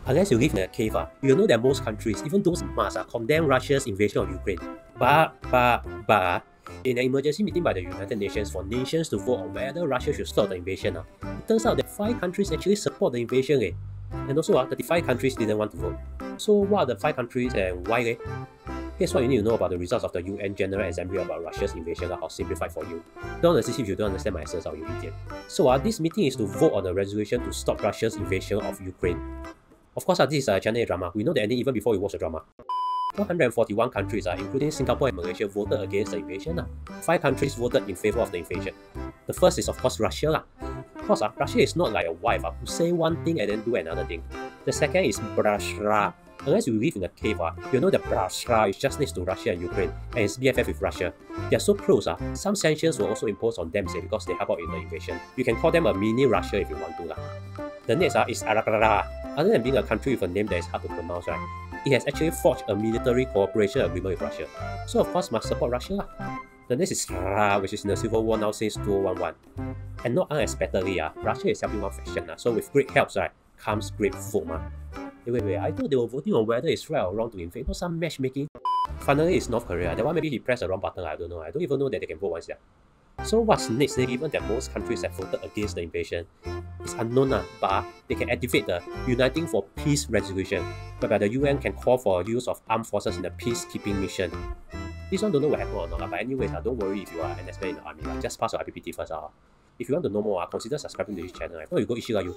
Unless you live in a cave, you'll know that most countries, even those in Mars, condemn Russia's invasion of Ukraine. But, in an emergency meeting by the United Nations for nations to vote on whether Russia should stop the invasion, it turns out that 5 countries actually support the invasion. And also, 35 countries didn't want to vote. So what are the 5 countries and why? Here's what you need to know about the results of the UN General Assembly about Russia's invasion. I'll simplify for you. Don't assist if you don't understand my answers, you idiot. So this meeting is to vote on a resolution to stop Russia's invasion of Ukraine. Of course, this is a Channel A drama. We know the ending even before we watch the drama. 141 countries, including Singapore and Malaysia, voted against the invasion. 5 countries voted in favour of the invasion. The first is, of course, Russia. Of course, Russia is not like a wife who say one thing and then do another thing. The second is Russia. Unless you live in a cave, you know that Russia is just next to Russia and Ukraine, and it's BFF with Russia. They are so close, some sanctions were also imposed on them because they help out in the invasion. You can call them a mini Russia if you want to. The next is Arabara. Other than being a country with a name that is hard to pronounce, it has actually forged a military cooperation agreement with Russia. So of course must support Russia. The next is Ra, which is in the Civil War now since 2011. And not unexpectedly, Russia is helping one faction. So with great help, comes great vote. Wait, I thought they were voting on whether it's right or wrong to invade, not some matchmaking. Finally, it's North Korea. That one maybe he pressed the wrong button, I don't know. I don't even know that they can vote once. So what's next? Given that most countries have voted against the invasion, it's unknown, but they can activate the Uniting for Peace resolution, whereby the UN can call for use of armed forces in a peacekeeping mission. This one don't know what happened or not, but anyways, don't worry if you are an expert in the army. Just pass your IPPT first. If you want to know more, consider subscribing to this channel. Before you go, you.